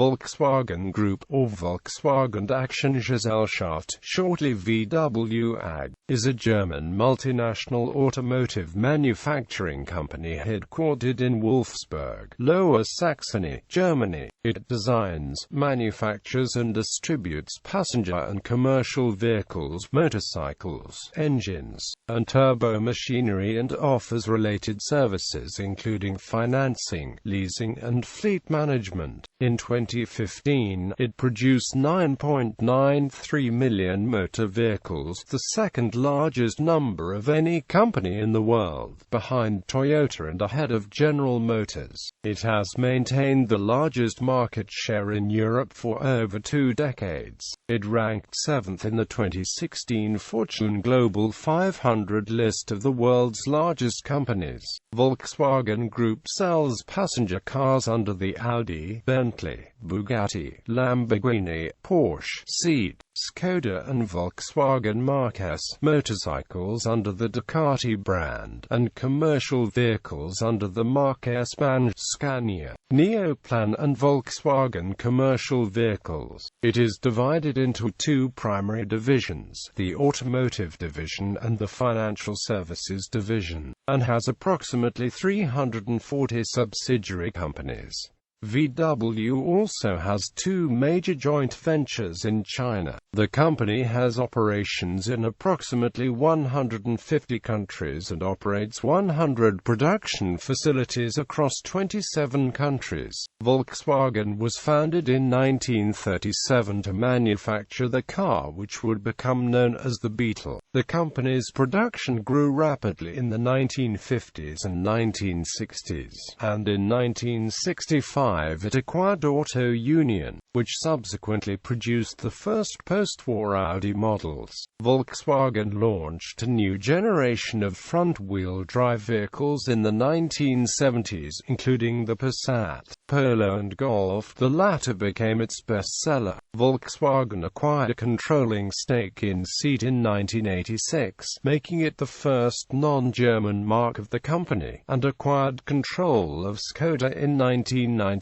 Volkswagen Group, or Volkswagen Aktiengesellschaft, shortly VW AG, is a German multinational automotive manufacturing company headquartered in Wolfsburg, Lower Saxony, Germany. It designs, manufactures and distributes passenger and commercial vehicles, motorcycles, engines, and turbomachinery, and offers related services including financing, leasing and fleet management. In 2015, it produced 9.93 million motor vehicles, the second largest number of any company in the world, behind Toyota and ahead of General Motors. It has maintained the largest market share in Europe for over 2 decades. It ranked 7th in the 2016 Fortune Global 500 list of the world's largest companies. Volkswagen Group sells passenger cars under the Audi, Bentley, Bugatti, Lamborghini, Porsche, Seat, Skoda and Volkswagen Marques, motorcycles under the Ducati brand, and commercial vehicles under the Marques brand, Scania, Neoplan and Volkswagen Commercial Vehicles. It is divided into 2 primary divisions, the Automotive Division and the Financial Services Division, and has approximately 340 subsidiary companies. VW also has 2 major joint ventures in China. The company has operations in approximately 150 countries and operates 100 production facilities across 27 countries. Volkswagen was founded in 1937 to manufacture the car which would become known as the Beetle. The company's production grew rapidly in the 1950s and 1960s, and in 1965 it acquired Auto Union, which subsequently produced the first post-war Audi models. Volkswagen launched a new generation of front-wheel drive vehicles in the 1970s, including the Passat, Polo and Golf. The latter became its best-seller. Volkswagen acquired a controlling stake in Seat in 1986, making it the first non-German mark of the company, and acquired control of Skoda in 1994,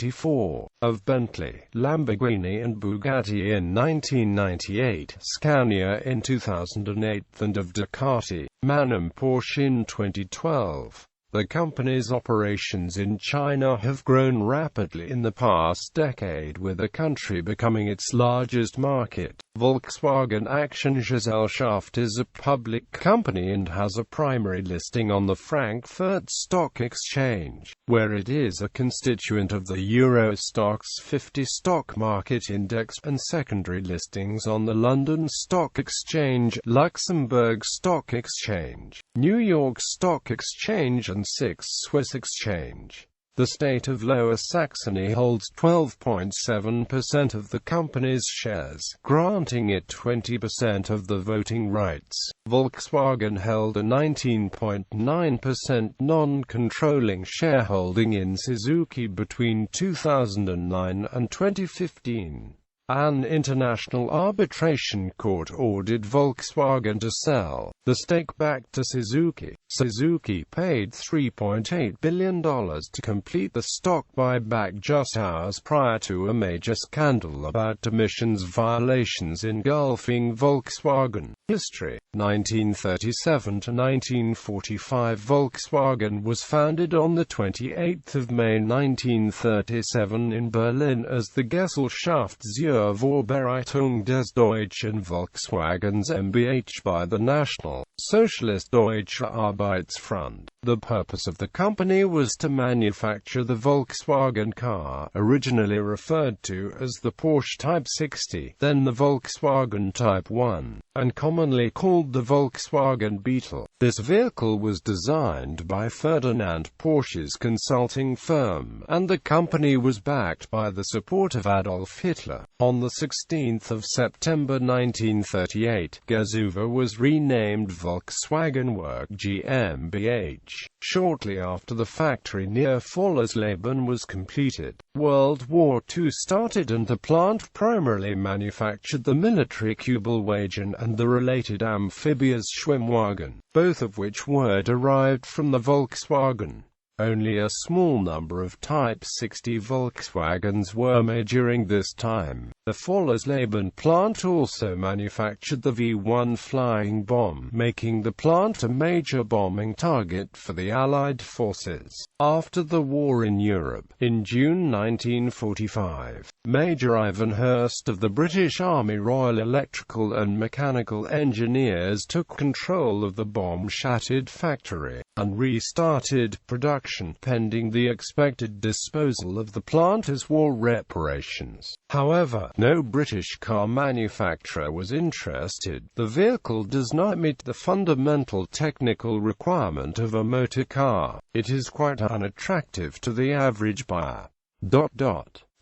of Bentley, Lamborghini and Bugatti in 1998, Scania in 2008, and of Ducati, MAN and Porsche in 2012. The company's operations in China have grown rapidly in the past decade, with the country becoming its largest market. Volkswagen Aktiengesellschaft is a public company and has a primary listing on the Frankfurt Stock Exchange, where it is a constituent of the Euro Stoxx 50 stock market index, and secondary listings on the London Stock Exchange, Luxembourg Stock Exchange, New York Stock Exchange and SIX Swiss Exchange. The state of Lower Saxony holds 12.7% of the company's shares, granting it 20% of the voting rights. Volkswagen held a 19.9% non-controlling shareholding in Suzuki between 2009 and 2015. An international arbitration court ordered Volkswagen to sell the stake back to Suzuki. Suzuki paid $3.8 billion to complete the stock buyback just hours prior to a major scandal about emissions violations engulfing Volkswagen history. 1937 to 1945. Volkswagen was founded on the 28th of May 1937 in Berlin as the Gesellschaft zur Vorbereitung des Deutschen Volkswagens mbH by the National Socialist Deutsche Arbeitsfront. The purpose of the company was to manufacture the Volkswagen car, originally referred to as the Porsche Type 60, then the Volkswagen Type 1, and commonly called the Volkswagen Beetle. This vehicle was designed by Ferdinand Porsche's consulting firm, and the company was backed by the support of Adolf Hitler. On the 16th of September 1938, Gesuva was renamed Volkswagen Work GmbH. Shortly after the factory near Fallersleben was completed, World War II started and the plant primarily manufactured the military Kübelwagen and the related amphibious Schwimmwagen, both of which were derived from the Volkswagen Only a small number of Type 60 Volkswagens were made during this time. The Fallersleben plant also manufactured the V-1 flying bomb, making the plant a major bombing target for the Allied forces. After the war in Europe, in June 1945, Major Ivan Hurst of the British Army Royal Electrical and Mechanical Engineers took control of the bomb-shattered factory, and restarted production, pending the expected disposal of the plant as war reparations. However, no British car manufacturer was interested. The vehicle does not meet the fundamental technical requirement of a motor car. It is quite unattractive to the average buyer.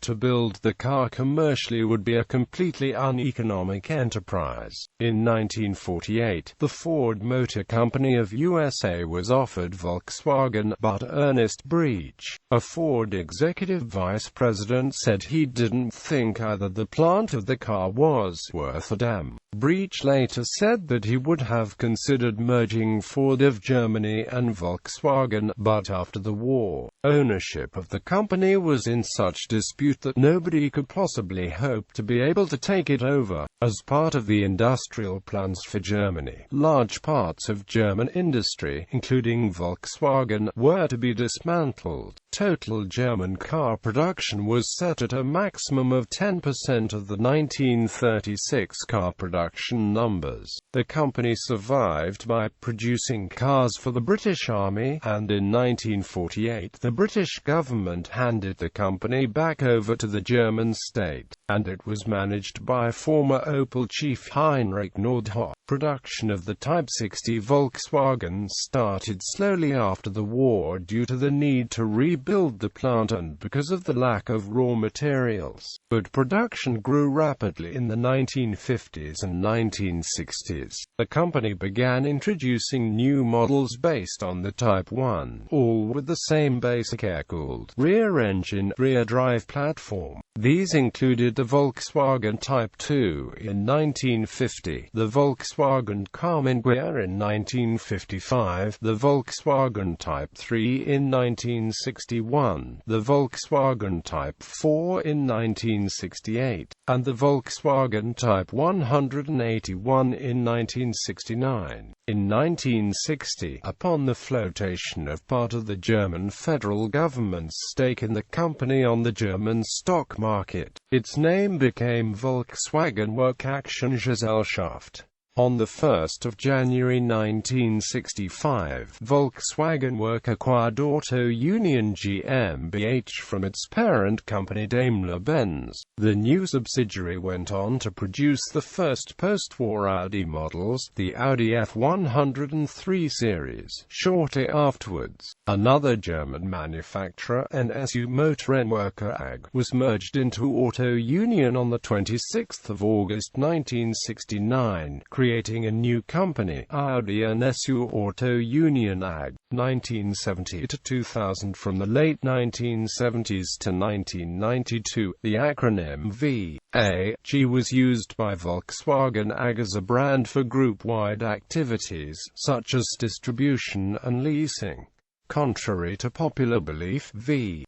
To build the car commercially would be a completely uneconomic enterprise. In 1948, the Ford Motor Company of USA was offered Volkswagen, but Ernest Breech, a Ford executive vice president, said he didn't think either the plant or the car was worth a damn. Breech later said that he would have considered merging Ford of Germany and Volkswagen, but after the war, ownership of the company was in such dispute that nobody could possibly hope to be able to take it over. As part of the industrial plans for Germany, large parts of German industry, including Volkswagen, were to be dismantled. Total German car production was set at a maximum of 10% of the 1936 car production numbers. The company survived by producing cars for the British Army, and in 1948 the British government handed the company back over to the German state, and it was managed by former Opel chief Heinrich Nordhoff. Production of the Type 60 Volkswagen started slowly after the war due to the need to rebuild the plant and because of the lack of raw materials. But production grew rapidly in the 1950s and 1960s. The company began introducing new models based on the Type 1, all with the same basic air-cooled, rear-engine, rear-drive platform. These included the Volkswagen Type 2 in 1950, the Volkswagen Carmenguer in 1955, the Volkswagen Type 3 in 1961, the Volkswagen Type 4 in 1968, and the Volkswagen Type 181 in 1969. In 1960, upon the flotation of part of the German federal government's stake in the company on the German stock market, its name became Volkswagen Aktiengesellschaft. On 1 January 1965, Volkswagen Work acquired Auto Union GmbH from its parent company Daimler-Benz. The new subsidiary went on to produce the first post-war Audi models, the Audi F103 series. Shortly afterwards, another German manufacturer, NSU Motorenwerke AG, was merged into Auto Union on 26 August 1969, creating a new company, Audi NSU Auto Union AG. 1970 to 2000. From the late 1970s to 1992, the acronym VAG was used by Volkswagen AG as a brand for group-wide activities, such as distribution and leasing. Contrary to popular belief, VAG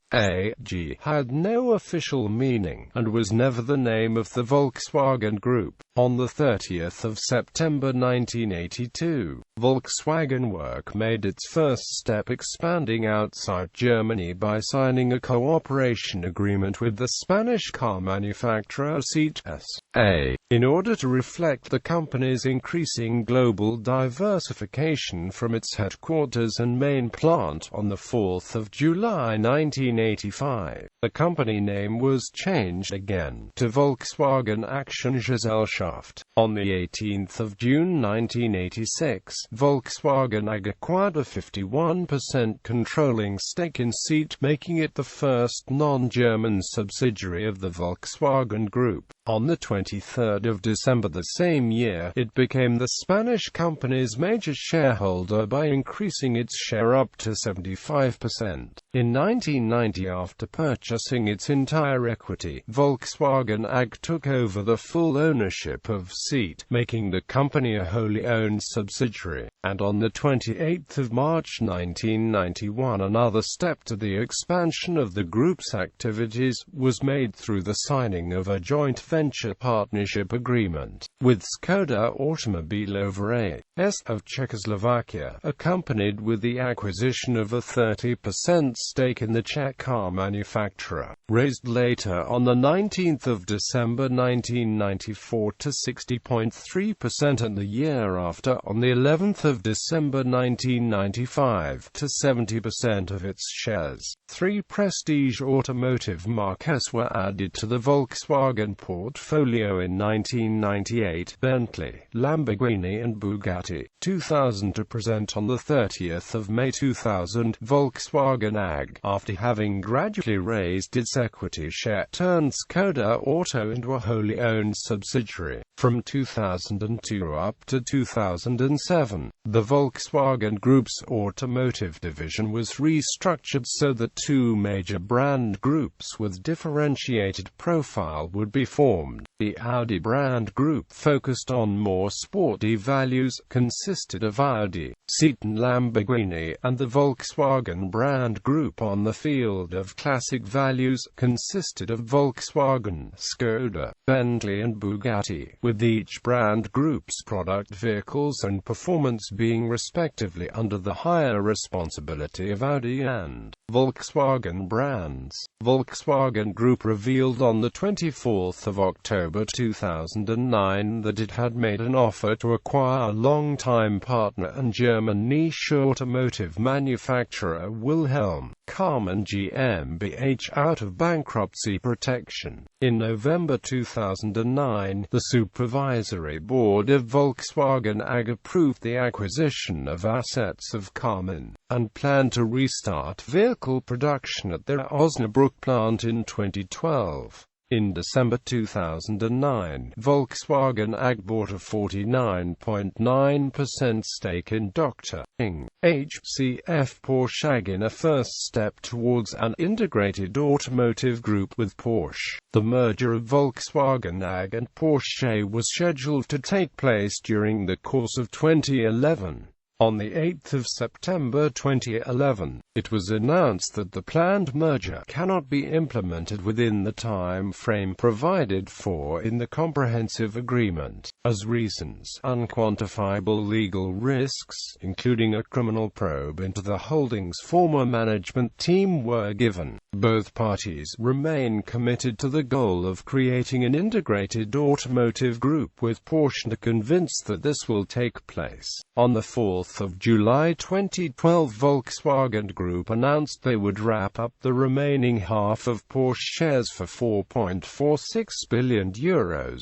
had no official meaning, and was never the name of the Volkswagen Group. On 30 September 1982, Volkswagen Work made its first step expanding outside Germany by signing a cooperation agreement with the Spanish car manufacturer SEAT S.A. in order to reflect the company's increasing global diversification from its headquarters and main plant. On 4 July 1985, the company name was changed again to Volkswagen Aktiengesellschaft. On 18 June 1986, Volkswagen AG acquired a 51% controlling stake in SEAT, making it the first non-German subsidiary of the Volkswagen Group. On 23 December the same year, it became the Spanish company's major shareholder by increasing its share up to 75%. In 1990, after purchasing its entire equity, Volkswagen AG took over the full ownership of SEAT, making the company a wholly owned subsidiary. and on 28 March 1991 another step to the expansion of the group's activities was made through the signing of a joint venture partnership agreement with Škoda Automobilové a.s. of Czechoslovakia, accompanied with the acquisition of a 30% stake in the Czech car manufacturer, raised later on 19 December 1994 to 60.3%, and the year after, on the 11th of December 1995, to 70% of its shares. 3 prestige automotive marques were added to the Volkswagen portfolio in 1998: Bentley, Lamborghini and Bugatti. 2000 to present on 30 May 2000, Volkswagen AG, after having gradually raised its equity share, turned Škoda Auto into a wholly owned subsidiary. From 2002 up to 2007, the Volkswagen Group's automotive division was restructured so that 2 major brand groups with differentiated profile would be formed. The Audi brand group, focused on more sporty values, consisted of Audi, Citroën, Lamborghini, and the Volkswagen brand group on the field of classic values, consisted of Volkswagen, Škoda, Bentley and Bugatti, with each brand group's product vehicles and performance being respectively under the higher responsibility of Audi and Volkswagen brands. Volkswagen Group revealed on 24 October 2009 that it had made an offer to acquire longtime partner and German niche automotive manufacturer Wilhelm Karmann GmbH out of bankruptcy protection. In November 2009, the Supervisory Board of Volkswagen AG approved the acquisition of assets of Karmann, and planned to restart vehicle production at their Osnabrück plant in 2012. In December 2009, Volkswagen AG bought a 49.9% stake in Dr. Ing. HCF Porsche AG in a first step towards an integrated automotive group with Porsche. The merger of Volkswagen AG and Porsche was scheduled to take place during the course of 2011. On 8 September 2011, it was announced that the planned merger cannot be implemented within the time frame provided for in the comprehensive agreement. As reasons, unquantifiable legal risks, including a criminal probe into the holding's former management team, were given. Both parties remain committed to the goal of creating an integrated automotive group with Porsche and are convinced that this will take place. On 4 July 2012, Volkswagen Group announced they would wrap up the remaining half of Porsche shares for €4.46 billion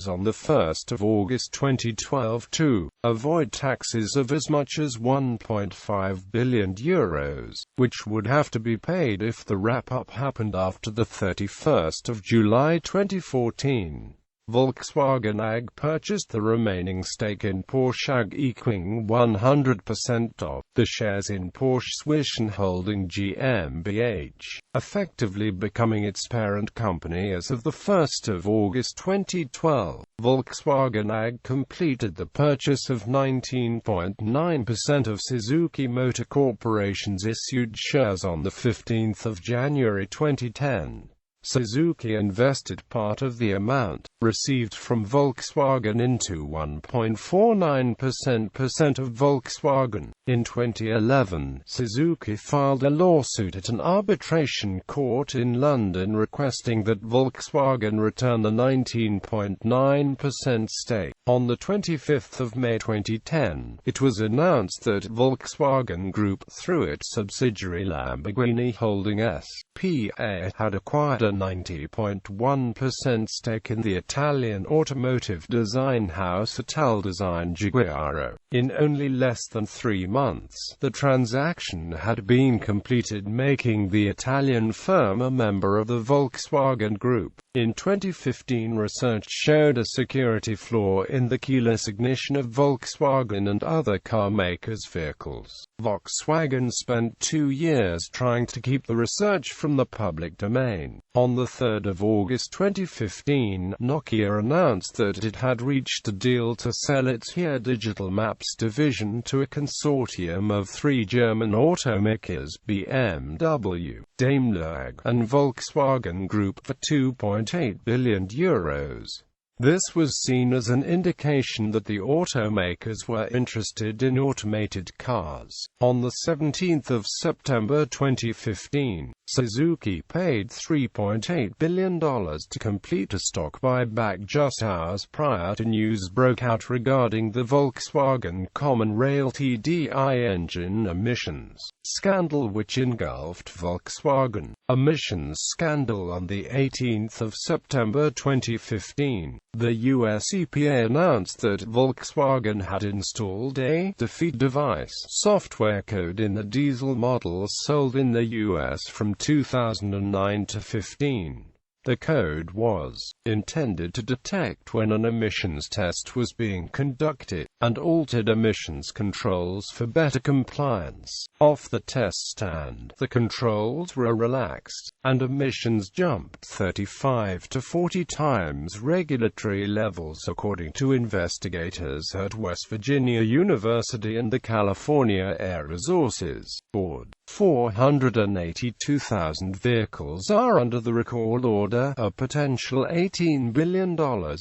on 1 August 2012 to avoid taxes of as much as €1.5 billion, which would have to be paid if the wrap-up happened after 31 July 2014. Volkswagen AG purchased the remaining stake in Porsche AG, equaling 100% of the shares in Porsche Zwischenholding GmbH, effectively becoming its parent company as of 1 August 2012. Volkswagen AG completed the purchase of 19.9% of Suzuki Motor Corporation's issued shares on 15 January 2010. Suzuki invested part of the amount received from Volkswagen into 1.49% of Volkswagen. In 2011, Suzuki filed a lawsuit at an arbitration court in London requesting that Volkswagen return the 19.9% stake. On 25 May 2010, it was announced that Volkswagen Group, through its subsidiary Lamborghini Holding S.p.A., had acquired a 90.1% stake in the Italian automotive design house Italdesign Giugiaro. In only less than 3 months, the transaction had been completed, making the Italian firm a member of the Volkswagen Group. In 2015, research showed a security flaw in the keyless ignition of Volkswagen and other car makers' vehicles. Volkswagen spent 2 years trying to keep the research from the public domain. On 3 August 2015, Nokia announced that it had reached a deal to sell its HERE Digital Maps division to a consortium of 3 German automakers, BMW, Daimler AG, and Volkswagen Group, for €2.8 billion. This was seen as an indication that the automakers were interested in automated cars. On 17 September 2015, Suzuki paid $3.8 billion to complete a stock buyback just hours prior to news broke out regarding the Volkswagen Common Rail TDI engine emissions scandal which engulfed Volkswagen. Emissions scandal. On 18 September 2015, the US EPA announced that Volkswagen had installed a defeat device software code in the diesel models sold in the US from 2009 to 15. The code was intended to detect when an emissions test was being conducted, and altered emissions controls for better compliance. Off the test stand, the controls were relaxed, and emissions jumped 35 to 40 times regulatory levels, according to investigators at West Virginia University and the California Air Resources Board. 482,000 vehicles are under the recall order. A potential $18 billion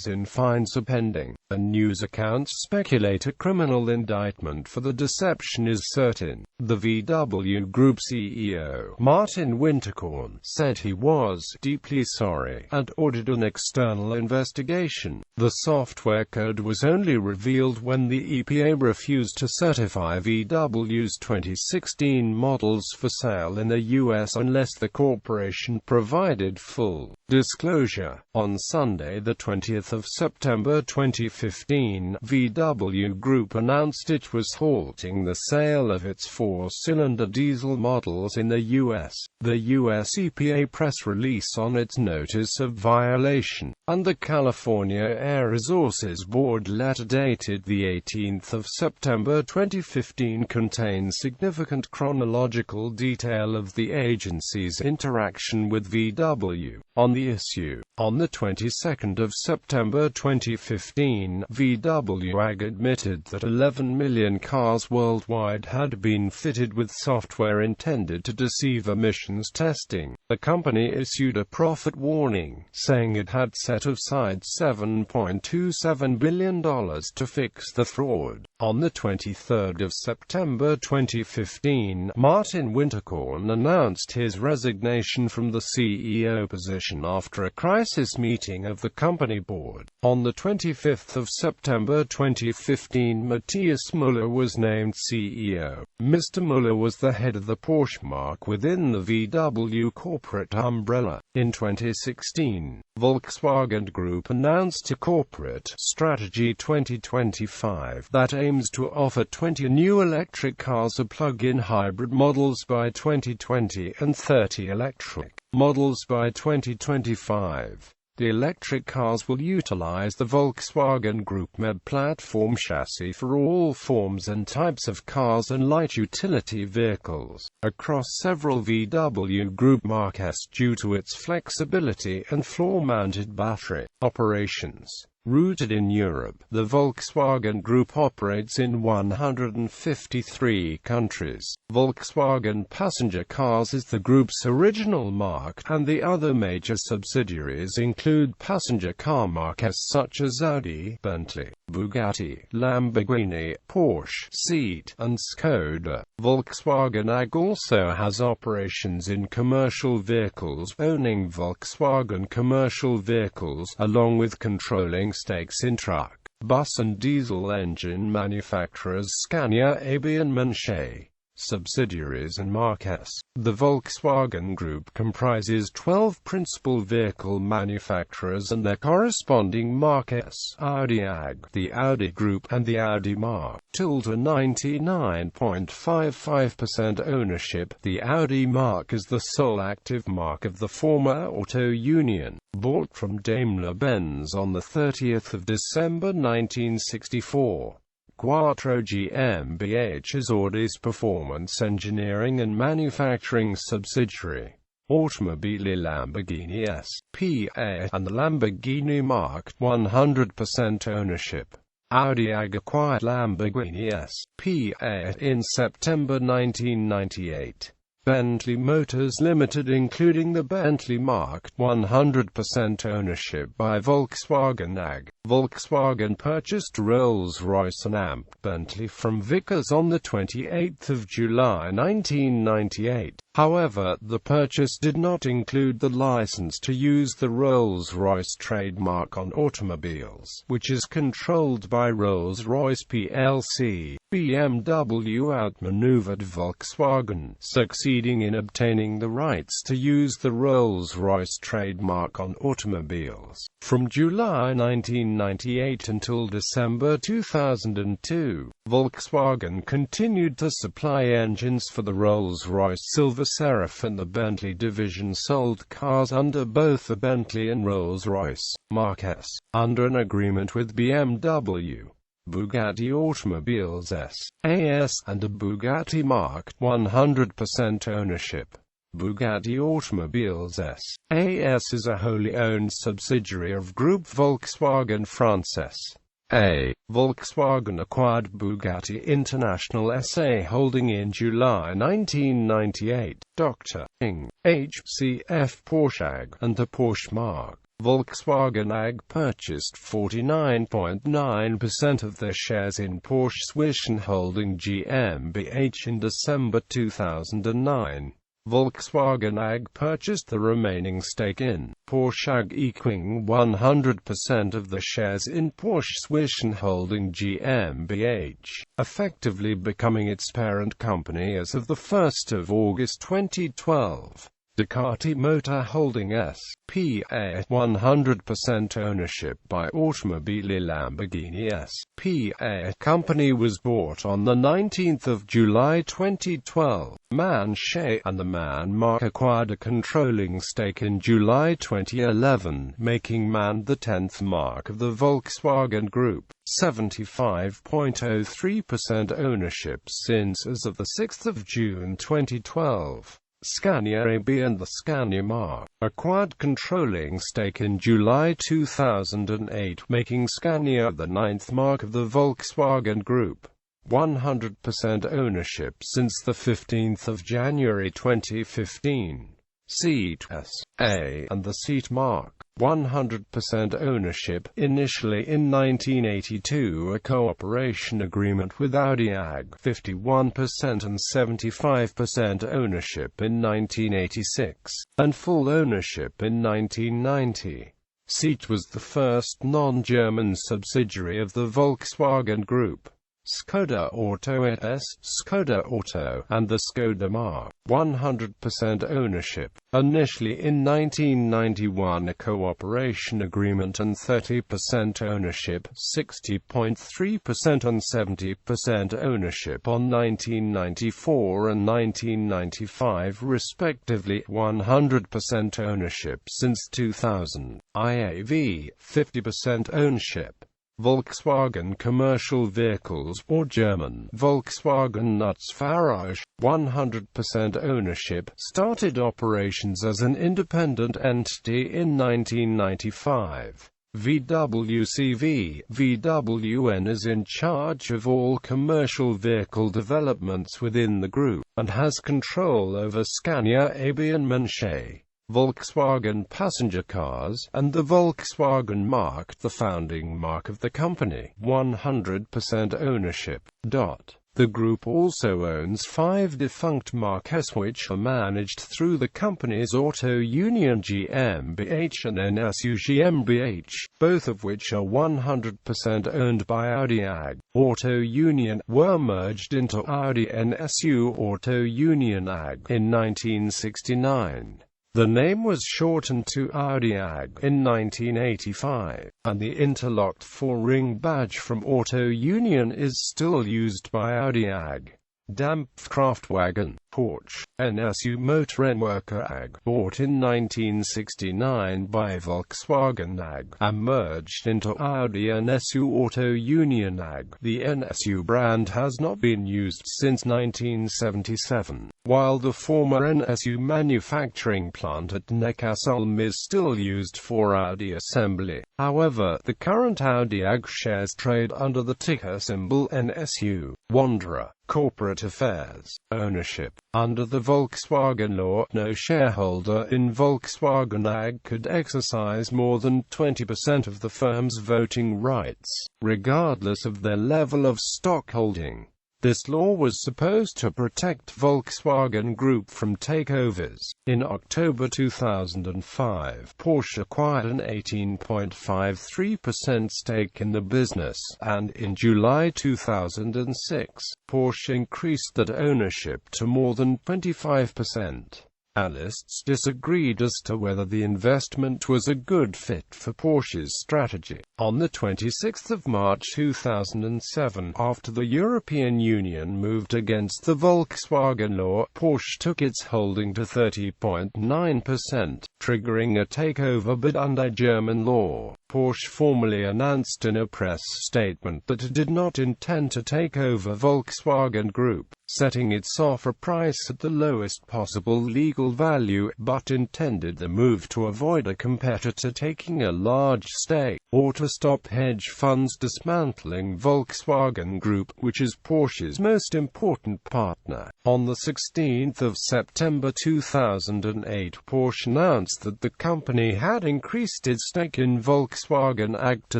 in fines are pending, and news accounts speculate a criminal indictment for the deception is certain. The VW Group CEO, Martin Winterkorn, said he was deeply sorry and ordered an external investigation. The software code was only revealed when the EPA refused to certify VW's 2016 models for sale in the U.S. unless the corporation provided full disclosure. On Sunday, 20 September 2015, VW Group announced it was halting the sale of its 4-cylinder diesel models in the U.S. The U.S. EPA press release on its notice of violation, and the California Air Resources Board letter dated 18 September 2015 contains significant chronological detail of the agency's interaction with VW on the issue. On the 22nd of September 2015, VW AG admitted that 11 million cars worldwide had been fitted with software intended to deceive emissions testing. The company issued a profit warning, saying it had set aside $7.27 billion to fix the fraud. On the 23rd of September 2015, Martin Winterkorn announced his resignation from the CEO position after a crisis meeting of the company board. On the 25th of September 2015, Matthias Müller was named CEO. Mr. Müller was the head of the Porsche marque within the VW corporate umbrella. In 2016, Volkswagen Group announced a corporate strategy 2025 that aims to offer 20 new electric cars or plug-in hybrid models by 2020 and 30 electric models by 2025. The electric cars will utilize the Volkswagen Group MEB platform chassis for all forms and types of cars and light utility vehicles across several VW Group marques due to its flexibility and floor-mounted battery operations. Rooted in Europe, the Volkswagen Group operates in 153 countries. Volkswagen Passenger Cars is the group's original marque, and the other major subsidiaries include passenger car marques such as Audi, Bentley, Bugatti, Lamborghini, Porsche, Seat, and Skoda. Volkswagen AG also has operations in commercial vehicles, owning Volkswagen Commercial Vehicles, along with controlling stakes in truck, bus and diesel engine manufacturers Scania AB and Manche. Subsidiaries and marques. The Volkswagen Group comprises 12 principal vehicle manufacturers and their corresponding marques: Audi AG, the Audi Group, and the Audi marque. 99.55% ownership. The Audi marque is the sole active marque of the former Auto Union. bought from Daimler-Benz on 30 December 1964. Quattro GmbH is Audi's performance engineering and manufacturing subsidiary. Automobili Lamborghini S.p.A. and the Lamborghini Mark 100% ownership. Audi AG acquired Lamborghini S.p.A. in September 1998. Bentley Motors Limited, including the Bentley Mark 100% ownership by Volkswagen AG. Volkswagen purchased Rolls-Royce and AMP Bentley from Vickers on 28 July 1998. However, the purchase did not include the license to use the Rolls-Royce trademark on automobiles, which is controlled by Rolls-Royce plc. BMW outmaneuvered Volkswagen, succeeding in obtaining the rights to use the Rolls-Royce trademark on automobiles. From July 1998 until December 2002, Volkswagen continued to supply engines for the Rolls-Royce Silver Seraph, and the Bentley division sold cars under both the Bentley and Rolls-Royce Mark S. under an agreement with BMW. Bugatti Automobiles S.A.S. and a Bugatti Mark 100% ownership. Bugatti Automobiles S.A.S. is a wholly owned subsidiary of Group Volkswagen France S.A. Volkswagen acquired Bugatti International S.A. Holding in July 1998. Dr. Ing. H.C.F. Porsche AG and the Porsche Mark. Volkswagen AG purchased 49.9% of their shares in Porsche Zwischenholding GmbH in December 2009. Volkswagen AG purchased the remaining stake in Porsche AG, equaling 100% of the shares in Porsche Zwischenholding GmbH, effectively becoming its parent company as of 1 August 2012. Ducati Motor Holding S.p.A. 100% ownership by Automobili Lamborghini S.p.A. company was bought on 19 July 2012. MAN Shea and the MAN Mark acquired a controlling stake in July 2011, making MAN the 10th mark of the Volkswagen Group. 75.03% ownership since as of 6 June 2012. Scania AB and the Scania Mark acquired controlling stake in July 2008, making Scania the 9th mark of the Volkswagen Group. 100% ownership since 15 January 2015. Seat S.A. and the Seat Mark. 100% ownership, initially in 1982 a cooperation agreement with Audi AG, 51% and 75% ownership in 1986, and full ownership in 1990. Seat was the first non-German subsidiary of the Volkswagen Group. Skoda Auto-It Skoda Auto, and the Skoda Mark. 100% ownership, initially in 1991 a cooperation agreement and 30% ownership, 60.3% and 70% ownership on 1994 and 1995 respectively, 100% ownership since 2000. IAV, 50% ownership. Volkswagen Commercial Vehicles, or German, Volkswagen Nutzfahrzeug, 100% ownership, started operations as an independent entity in 1995. VWCV, VWN is in charge of all commercial vehicle developments within the group, and has control over Scania AB and MAN Shea. Volkswagen passenger cars, and the Volkswagen Mark, the founding mark of the company. 100% ownership. The group also owns 5 defunct marques which are managed through the company's Auto Union GmbH and NSU GmbH, both of which are 100% owned by Audi AG. Auto Union were merged into Audi NSU Auto Union AG in 1969. The name was shortened to Audi AG in 1985, and the interlocked 4-ring badge from Auto Union is still used by Audi AG. Dampfkraftwagen, Porsche, NSU Motorenwerke AG, bought in 1969 by Volkswagen AG, and merged into Audi NSU Auto Union AG. The NSU brand has not been used since 1977, while the former NSU manufacturing plant at Neckarsulm is still used for Audi assembly. However, the current Audi AG shares trade under the ticker symbol NSU. Wanderer. Corporate affairs. Ownership. Under the Volkswagen law, no shareholder in Volkswagen AG could exercise more than 20% of the firm's voting rights, regardless of their level of stock holding. This law was supposed to protect Volkswagen Group from takeovers. In October 2005, Porsche acquired an 18.53% stake in the business, and in July 2006, Porsche increased that ownership to more than 25%. Analysts disagreed as to whether the investment was a good fit for Porsche's strategy. On the 26th of March 2007, after the European Union moved against the Volkswagen law, Porsche took its holding to 30.9%, triggering a takeover bid under German law. Porsche formally announced in a press statement that it did not intend to take over Volkswagen Group, setting its offer price at the lowest possible legal value, but intended the move to avoid a competitor taking a large stake, or to stop hedge funds dismantling Volkswagen Group, which is Porsche's most important partner. On the 16th of September 2008, Porsche announced that the company had increased its stake in Volkswagen AG to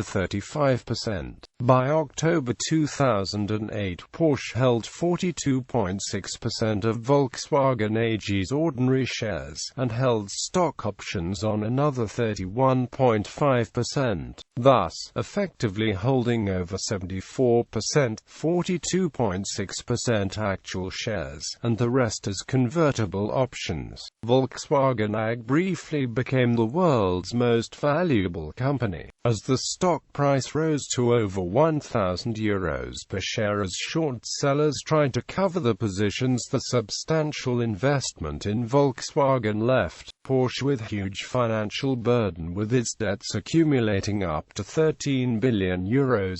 35%. By October 2008, Porsche held 42.6% of Volkswagen AG's ordinary shares, and held stock options on another 31.5%, thus, effectively holding over 74%, 42.6% actual shares, and the rest as convertible options. Volkswagen AG briefly became the world's most valuable company, as the stock price rose to over €1,000 per share as short sellers tried to cover the positions the substantial investment in Volkswagen left Porsche with huge financial burden, with its debts accumulating up to €13 billion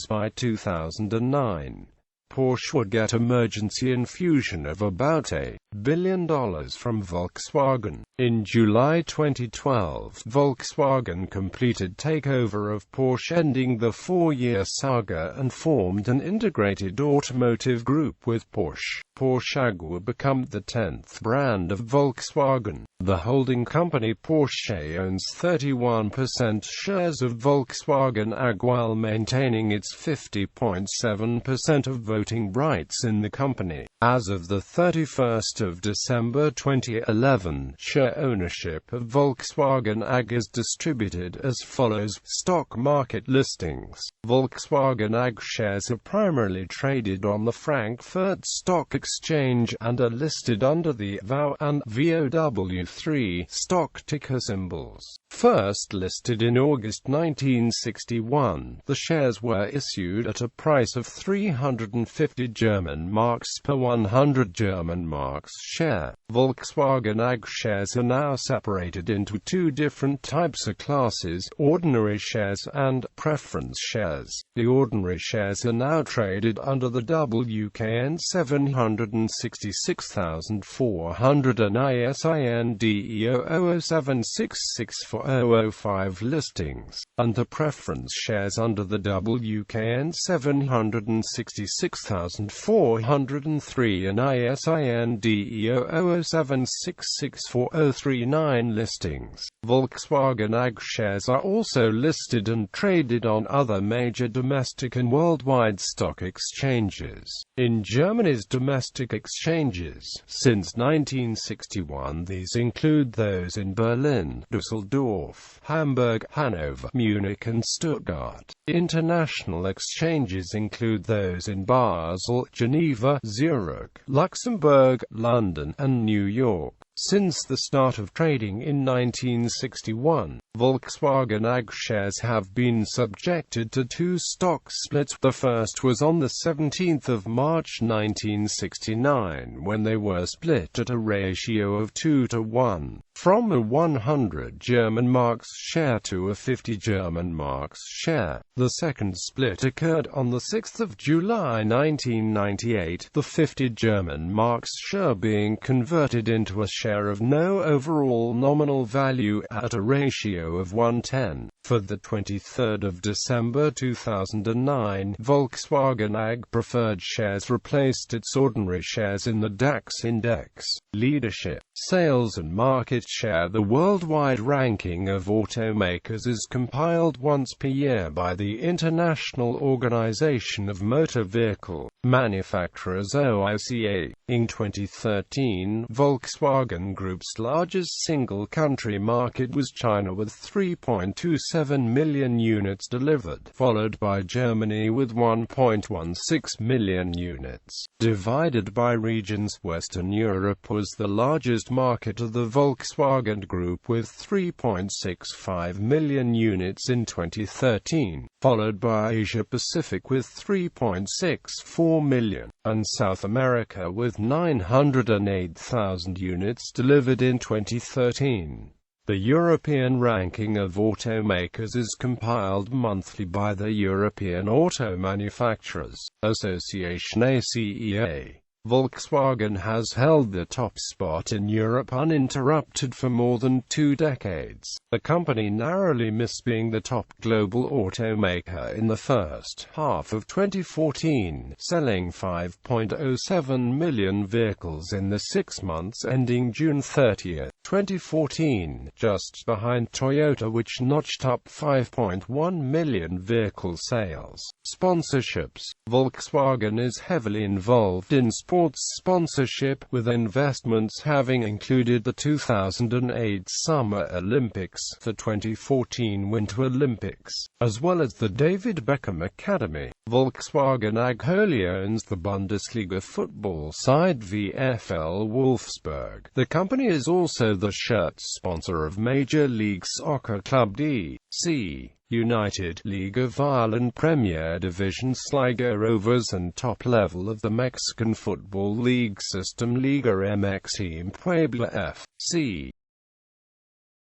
by 2009. Porsche would get emergency infusion of about $1 billion from Volkswagen. In July 2012, Volkswagen completed takeover of Porsche, ending the 4-year saga, and formed an integrated automotive group with Porsche. Porsche AG would become the 10th brand of Volkswagen. The holding company Porsche owns 31% shares of Volkswagen AG while maintaining its 50.7% of voting rights in the company. As of the 31st of December 2011, share ownership of Volkswagen AG is distributed as follows: stock market listings. Volkswagen AG shares are primarily traded on the Frankfurt Stock Exchange, and are listed under the VOW and VOW3 stock ticker symbols. First listed in August 1961, the shares were issued at a price of 350 German marks per 100 German marks share. Volkswagen AG shares are now separated into two different types of classes: ordinary shares and preference shares. The ordinary shares are now traded under the WKN 766,400 and ISIN DEO 007664005 listings, and the preference shares under the WKN 766,403 and ISIN DEO 007664039 listings. Volkswagen AG shares are also listed and traded on other major domestic and worldwide stock exchanges. In Germany's domestic exchanges, since 1961, these include those in Berlin, Düsseldorf, Hamburg, Hanover, Munich and Stuttgart. International exchanges include those in Basel, Geneva, Zurich, Luxembourg, London, and New York. Since the start of trading in 1961, Volkswagen AG shares have been subjected to two stock splits. The first was on the 17th of March 1969, when they were split at a ratio of 2:1, from a 100 German marks share to a 50 German marks share. The second split occurred on the 6th of July 1998, the 50 German marks share being converted into a share of no overall nominal value at a ratio of 1:10. For the 23rd of December 2009, Volkswagen AG preferred shares replaced its ordinary shares in the DAX index. Leadership, sales and market share. The worldwide ranking of automakers is compiled once per year by the International Organization of Motor Vehicle Manufacturers (OICA). In 2013, Volkswagen Group's largest single-country market was China with 3.27 million units delivered, followed by Germany with 1.16 million units. Divided by regions, Western Europe was the largest market of the Volkswagen Group with 3.65 million units in 2013, followed by Asia-Pacific with 3.64 million, and South America with 908,000 units delivered in 2013. The European ranking of automakers is compiled monthly by the European Auto Manufacturers Association (ACEA). Volkswagen has held the top spot in Europe uninterrupted for more than 2 decades. The company narrowly missed being the top global automaker in the first half of 2014, selling 5.07 million vehicles in the 6 months ending June 30, 2014, just behind Toyota, which notched up 5.1 million vehicle sales. Sponsorships. Volkswagen is heavily involved in sports sponsorship, with investments having included the 2008 Summer Olympics, the 2014 Winter Olympics, as well as the David Beckham Academy. Volkswagen AG wholly owns the Bundesliga football side VfL Wolfsburg. The company is also the shirt sponsor of Major League Soccer club D.C. United, Liga Vital and Premier Division Liga Rovers, and top level of the Mexican Football League system Liga MX Team Puebla F.C.